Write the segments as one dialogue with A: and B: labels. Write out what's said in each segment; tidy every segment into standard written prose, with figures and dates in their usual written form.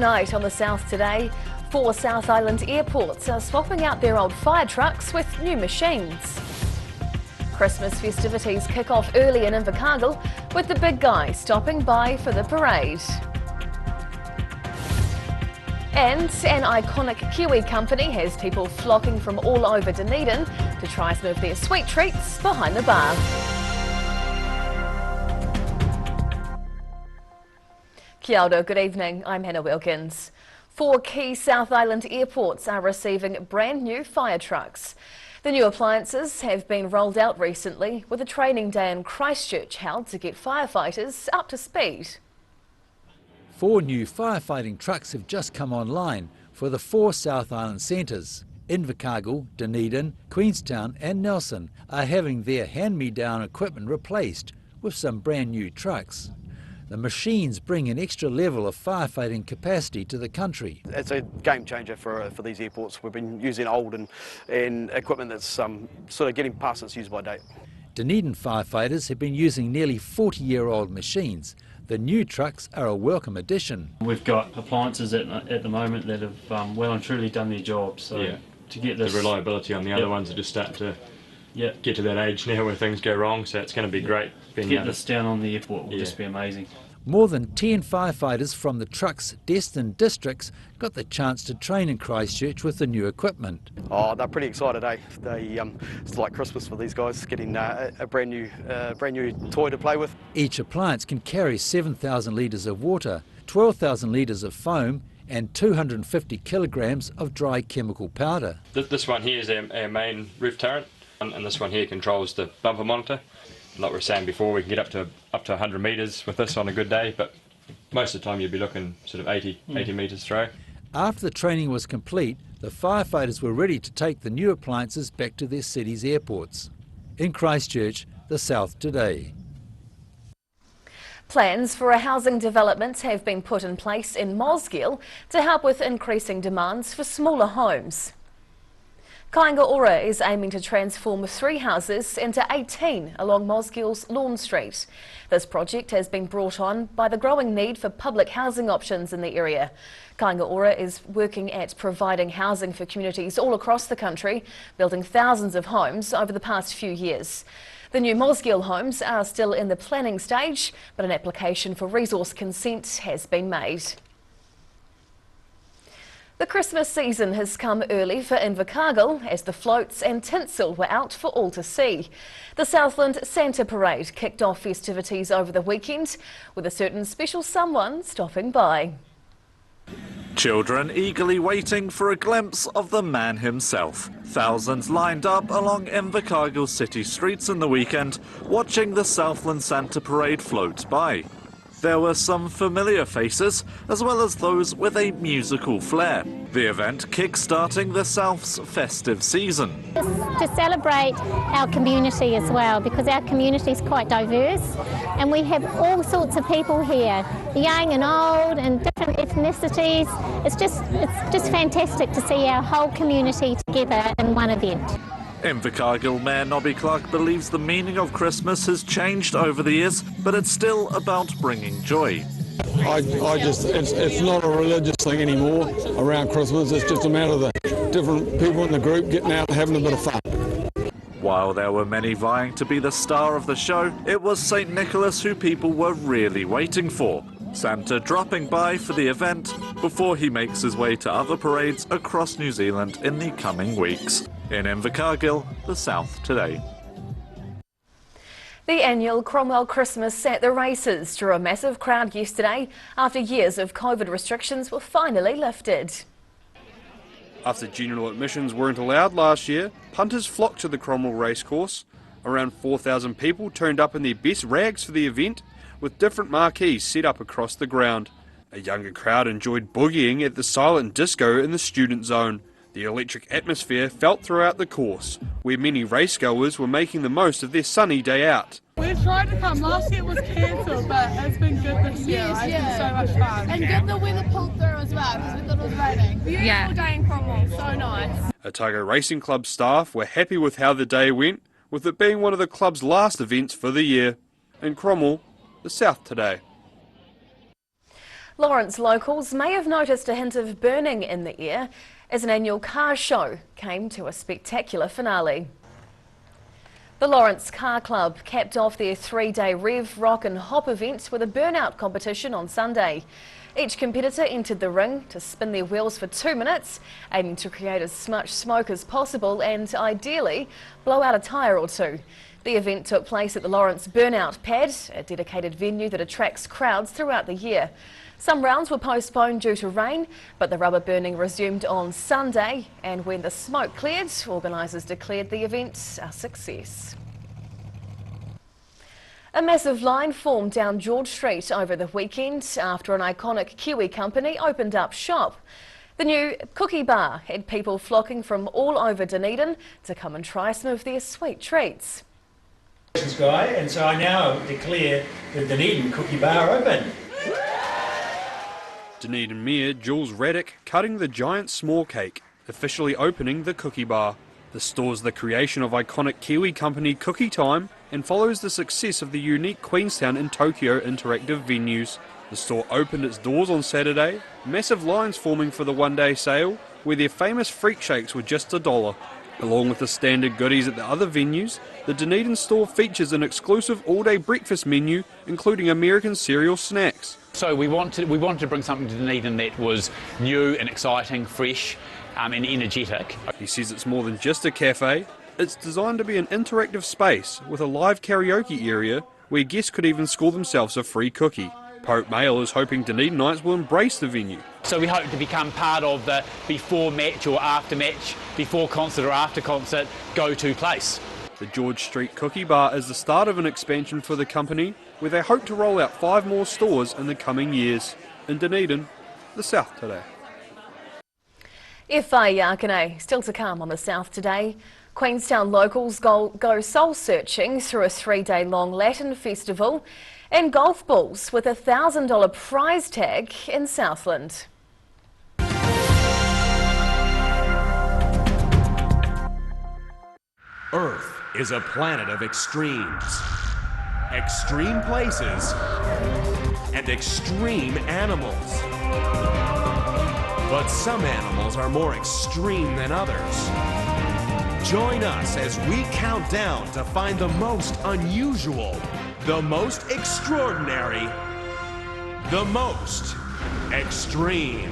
A: night on the South today. 4 South Island airports are swapping out their old fire trucks with new machines. Christmas festivities kick off early in Invercargill, with the big guy stopping by for the parade. And an iconic Kiwi company has people flocking from all over Dunedin to try some of their sweet treats behind the bar. Kia ora, good evening, I'm Hannah Wilkins. 4 key South Island airports are receiving brand new fire trucks. The new appliances have been rolled out recently, with a training day in Christchurch held to get firefighters up to speed.
B: 4 new firefighting trucks have just come online for the 4 South Island centres. Invercargill, Dunedin, Queenstown and Nelson are having their hand-me-down equipment replaced with some brand new trucks. The machines bring an extra level of firefighting capacity to the country.
C: It's a game changer for these airports. We've been using old and equipment that's sort of getting past its use-by date.
B: Dunedin firefighters have been using nearly 40-year-old machines. The new trucks are a welcome addition.
D: We've got appliances at the moment that have well and truly done their job. So
E: yeah,
D: to get this,
E: the reliability on the other ones are just starting to get to that age now where things go wrong. So it's going to be great.
D: To get this down on the airport will just be amazing.
B: More than 10 firefighters from the truck's destined districts got the chance to train in Christchurch with the new equipment.
C: Oh, they're pretty excited, eh? It's like Christmas for these guys, getting a brand new toy to play with.
B: Each appliance can carry 7,000 litres of water, 12,000 litres of foam and 250 kilograms of dry chemical powder.
E: This one here is our main roof turret, and this one here controls the bumper monitor. Like we were saying before, we can get up to 100 metres with this on a good day, but most of the time you'd be looking sort of 80 metres through.
B: After the training was complete, the firefighters were ready to take the new appliances back to their city's airports. In Christchurch, the South today.
A: Plans for a housing development have been put in place in Mosgiel to help with increasing demands for smaller homes. Kāinga Ora is aiming to transform 3 houses into 18 along Mosgiel's Lawn Street. This project has been brought on by the growing need for public housing options in the area. Kāinga Ora is working at providing housing for communities all across the country, building thousands of homes over the past few years. The new Mosgiel homes are still in the planning stage, but an application for resource consent has been made. The Christmas season has come early for Invercargill as the floats and tinsel were out for all to see. The Southland Santa Parade kicked off festivities over the weekend with a certain special someone stopping by.
F: Children eagerly waiting for a glimpse of the man himself. Thousands lined up along Invercargill city streets in the weekend, watching the Southland Santa Parade float by. There were some familiar faces, as well as those with a musical flair. The event kick-starting the South's festive season.
G: To celebrate our community as well, because our community is quite diverse and we have all sorts of people here, young and old and different ethnicities. It's just fantastic to see our whole community together in one event.
F: Invercargill Mayor Nobby Clark believes the meaning of Christmas has changed over the years, but it's still about bringing joy.
H: It's not a religious thing anymore around Christmas. It's just a matter of the different people in the group getting out and having a bit of fun.
F: While there were many vying to be the star of the show, it was St. Nicholas who people were really waiting for. Santa dropping by for the event before he makes his way to other parades across New Zealand in the coming weeks. In Invercargill, the South today.
A: The annual Cromwell Christmas at the races drew a massive crowd yesterday after years of COVID restrictions were finally lifted.
I: After general admissions weren't allowed last year, punters flocked to the Cromwell racecourse. Around 4,000 people turned up in their best rags for the event, with different marquees set up across the ground. A younger crowd enjoyed boogieing at the silent disco in the student zone. The electric atmosphere felt throughout the course, where many racegoers were making the most of their sunny day out.
J: We've tried to come. Last year it was cancelled, but it's been good this year. It's been so much fun.
K: And good the weather pulled through as well, because we thought it was raining. Beautiful day in Cromwell, so nice.
I: Otago Racing Club staff were happy with how the day went, with it being one of the club's last events for the year. In Cromwell, the South today.
A: Lawrence locals may have noticed a hint of burning in the air as an annual car show came to a spectacular finale. The Lawrence Car Club capped off their 3-day Rev, Rock and Hop event with a burnout competition on Sunday. Each competitor entered the ring to spin their wheels for 2 minutes, aiming to create as much smoke as possible and ideally blow out a tyre or two. The event took place at the Lawrence Burnout Pad, a dedicated venue that attracts crowds throughout the year. Some rounds were postponed due to rain, but the rubber burning resumed on Sunday, and when the smoke cleared, organisers declared the event a success. A massive line formed down George Street over the weekend after an iconic Kiwi company opened up shop. The new cookie bar had people flocking from all over Dunedin to come and try some of their sweet treats.
L: Guy, and so I now declare the Dunedin Cookie Bar open.
I: Dunedin Mayor Jules Raddick cutting the giant s'more cake, officially opening the cookie bar. The store's the creation of iconic Kiwi company Cookie Time and follows the success of the unique Queenstown and Tokyo interactive venues. The store opened its doors on Saturday, massive lines forming for the one-day sale, where their famous freak shakes were just $1. Along with the standard goodies at the other venues, the Dunedin store features an exclusive all-day breakfast menu, including American cereal snacks.
M: So we wanted to bring something to Dunedin that was new and exciting, fresh and energetic.
I: He says it's more than just a cafe. It's designed to be an interactive space with a live karaoke area where guests could even score themselves a free cookie. Pope Mail is hoping Dunedinites will embrace the venue.
M: So we hope to become part of the before match or after match, before concert or after concert go-to place.
I: The George Street Cookie Bar is the start of an expansion for the company, where they hope to roll out 5 more stores in the coming years. In Dunedin, the South Today.
A: Whai Yakane, still to come on the South Today. Queenstown locals go soul searching through a 3-day-long Latin festival and golf balls with a $1,000 prize tag in Southland.
N: Earth is a planet of extremes, extreme places, and extreme animals. But some animals are more extreme than others. Join us as we count down to find the most unusual, the most extraordinary, the most extreme.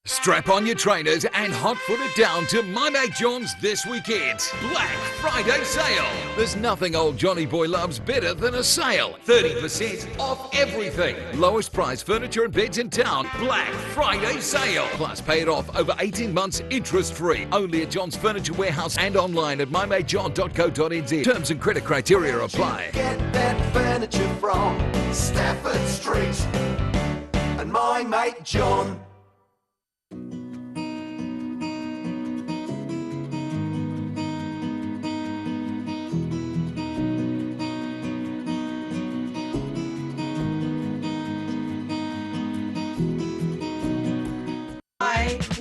O: Strap on your trainers and hot-foot it down to My Mate John's this weekend. Black Friday sale. There's nothing old Johnny Boy loves better than a sale. 30% off everything. Lowest price furniture and beds in town. Black Friday sale. Plus pay it off over 18 months interest-free. Only at John's Furniture Warehouse and online at mymatejohn.co.nz. Terms and credit criteria apply.
P: Get that furniture from Stafford Street and My Mate John.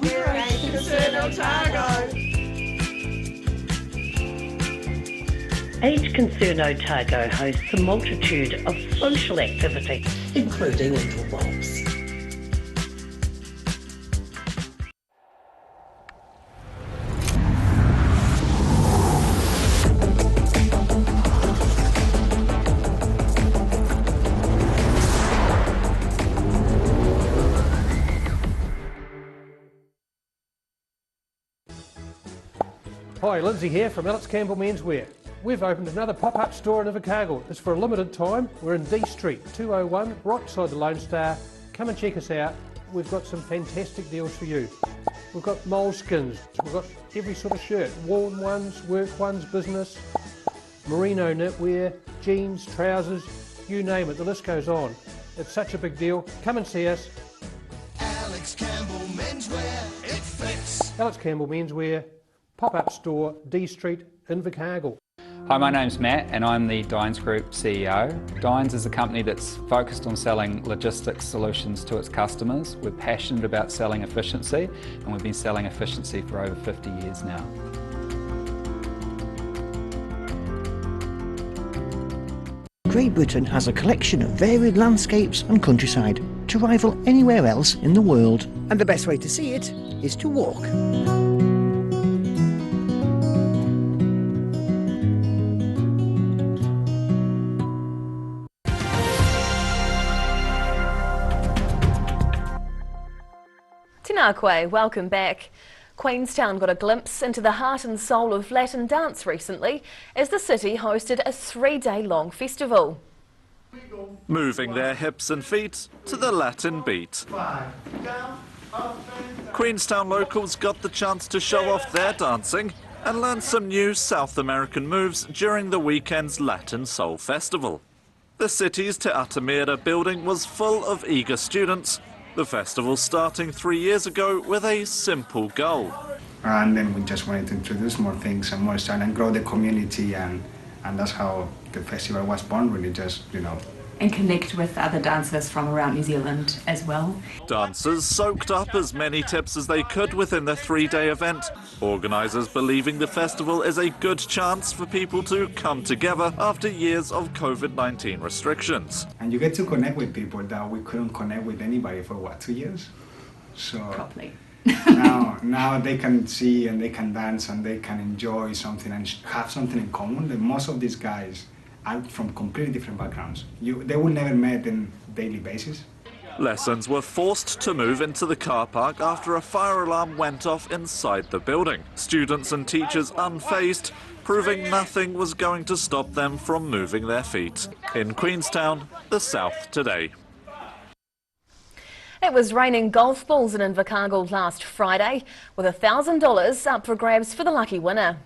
J: We're a concern Otago.
Q: Age Concern Otago hosts a multitude of social activity, including interwalks.
R: Hi, Lindsay here from Alex Campbell Menswear. We've opened another pop-up store in Invercargill. It's for a limited time. We're in D Street, 201, right beside the Lone Star. Come and check us out. We've got some fantastic deals for you. We've got moleskins, we've got every sort of shirt, worn ones, work ones, business, merino knitwear, jeans, trousers, you name it, the list goes on. It's such a big deal. Come and see us.
P: Alex Campbell Menswear, it fits.
R: Alex Campbell Menswear, pop-up store, D Street, Invercargill.
S: Hi, my name's Matt and I'm the Dines Group CEO. Dines is a company that's focused on selling logistics solutions to its customers. We're passionate about selling efficiency and we've been selling efficiency for over 50 years now.
T: Great Britain has a collection of varied landscapes and countryside to rival anywhere else in the world. And the best way to see it is to walk.
A: Tinakwe, welcome back. Queenstown got a glimpse into the heart and soul of Latin dance recently as the city hosted a 3-day-long festival.
F: Moving their hips and feet to the Latin beat. Queenstown locals got the chance to show off their dancing and learn some new South American moves during the weekend's Latin Soul Festival. The city's Teatro Mira building was full of eager students, the festival starting 3 years ago with a simple goal.
U: And then we just wanted to introduce more things and more style and grow the community, and that's how the festival was born, really, just, you know.
V: And connect with other dancers from around New Zealand as well.
F: Dancers soaked up as many tips as they could within the 3-day event. Organisers believing the festival is a good chance for people to come together after years of COVID-19 restrictions.
U: And you get to connect with people that we couldn't connect with anybody for, what, 2 years? So
V: properly.
U: now they can see and they can dance and they can enjoy something and have something in common. That most of these guys are from completely different backgrounds. They will never meet on a daily basis.
F: Lessons were forced to move into the car park after a fire alarm went off inside the building. Students and teachers unfazed, proving nothing was going to stop them from moving their feet. In Queenstown, the South today.
A: It was raining golf balls in Invercargill last Friday, with $1,000 up for grabs for the lucky winner.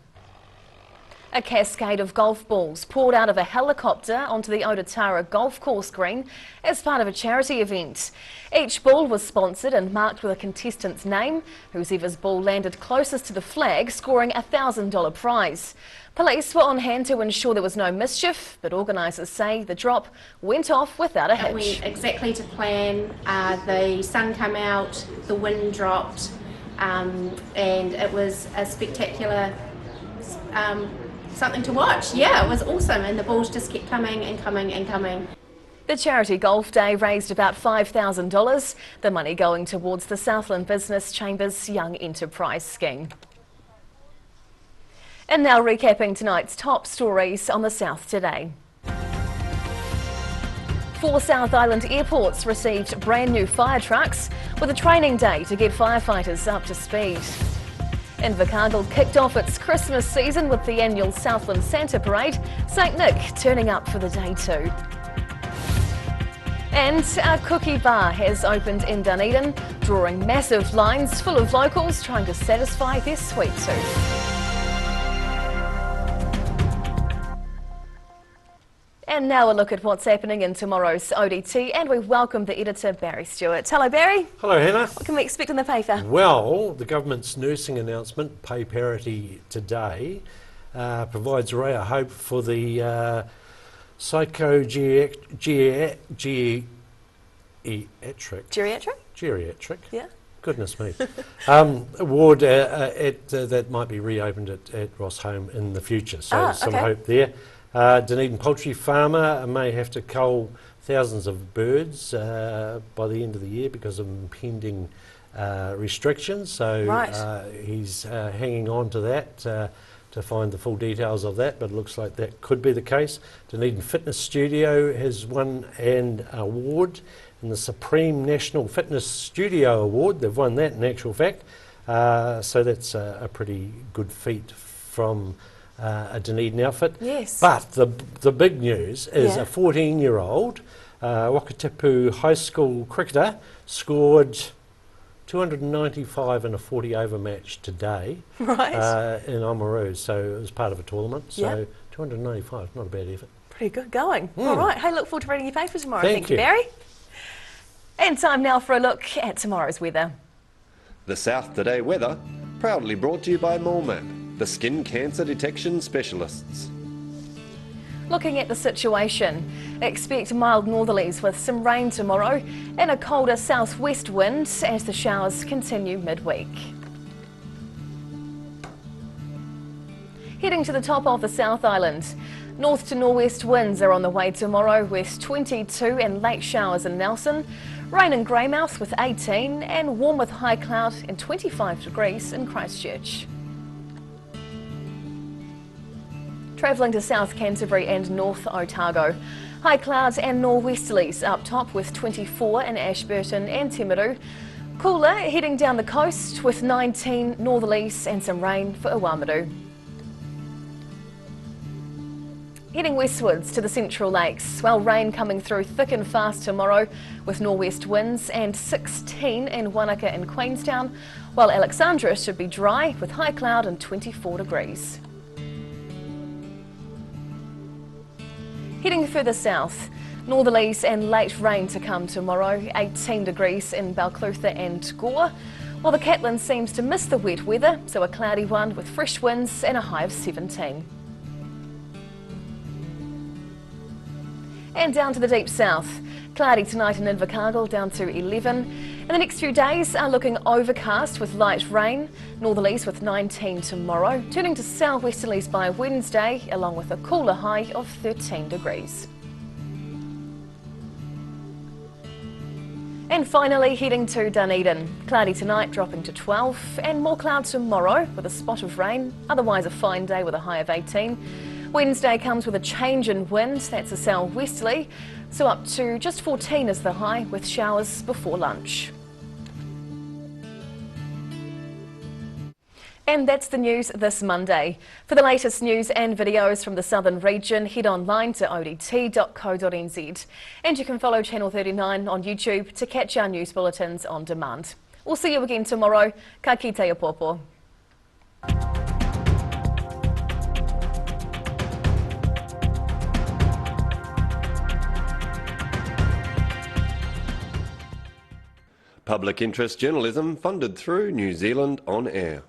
A: A cascade of golf balls poured out of a helicopter onto the Otatara golf course green as part of a charity event. Each ball was sponsored and marked with a contestant's name, whoever's ball landed closest to the flag scoring a $1,000 prize. Police were on hand to ensure there was no mischief, but organisers say the drop went off without a hitch.
W: It went exactly to plan. The sun came out, the wind dropped, and it was a spectacular something to watch. Yeah, it was awesome, and the balls just kept coming and coming and coming.
A: The charity golf day raised about $5,000, the money going towards the Southland Business Chamber's Young Enterprise scheme. And now recapping tonight's top stories on the South today. 4 South Island airports received brand new fire trucks with a training day to get firefighters up to speed. Invercargill kicked off its Christmas season with the annual Southland Santa Parade, St Nick turning up for the day too. And a cookie bar has opened in Dunedin, drawing massive lines full of locals trying to satisfy their sweet tooth. And now a look at what's happening in tomorrow's ODT, and we welcome the editor, Barry Stewart. Hello, Barry.
X: Hello, Hannah.
A: What can we expect in the paper?
X: Well, the government's nursing announcement, pay parity today, provides a ray of hope for the geriatric?
A: Yeah.
X: Goodness me. Ward that might be reopened at Ross Home in the future, so some hope there. Dunedin poultry farmer may have to cull thousands of birds by the end of the year because of impending restrictions, so he's hanging on to that to find the full details of that, but it looks like that could be the case. Dunedin Fitness Studio has won an award in the Supreme National Fitness Studio Award. They've won that in actual fact, so that's a pretty good feat from a Dunedin outfit.
A: Yes.
X: But the big news is a 14-year-old Wakatipu High School cricketer scored 295 in a 40-over match today in Oamaru, so it was part of a tournament, so 295, not a bad effort.
A: Pretty good going. All right, hey, look forward to reading your paper tomorrow.
X: Thank
A: you, Barry. And time now for a look at tomorrow's weather.
Y: The South Today weather, proudly brought to you by MoleMap, the skin cancer detection specialists.
A: Looking at the situation, expect mild northerlies with some rain tomorrow and a colder southwest wind as the showers continue midweek. Heading to the top of the South Island, North to northwest winds are on the way tomorrow with 22 and late showers in Nelson. Rain in Greymouth with 18 and warm with high cloud and 25 degrees in Christchurch. Travelling to South Canterbury and North Otago. High clouds and nor'westerlies up top with 24 in Ashburton and Timaru. Cooler heading down the coast with 19 northerlies and some rain for Oamaru. Heading westwards to the Central Lakes, well, rain coming through thick and fast tomorrow with nor'west winds and 16 in Wanaka and Queenstown, while Alexandra should be dry with high cloud and 24 degrees. Heading further south, northerlies and late rain to come tomorrow, 18 degrees in Balclutha and Gore, while the Catlin seems to miss the wet weather, so a cloudy one with fresh winds and a high of 17. And down to the deep south, cloudy tonight in Invercargill down to 11. And the next few days are looking overcast with light rain, northerlies with 19 tomorrow, turning to southwesterlies by Wednesday, along with a cooler high of 13 degrees. And finally heading to Dunedin, cloudy tonight dropping to 12 and more clouds tomorrow with a spot of rain, otherwise a fine day with a high of 18. Wednesday comes with a change in wind, that's a southwesterly, so up to just 14 is the high with showers before lunch. And that's the news this Monday. For the latest news and videos from the southern region, head online to odt.co.nz. And you can follow Channel 39 on YouTube to catch our news bulletins on demand. We'll see you again tomorrow. Ka kite a popo.
Y: Public interest journalism funded through New Zealand On Air.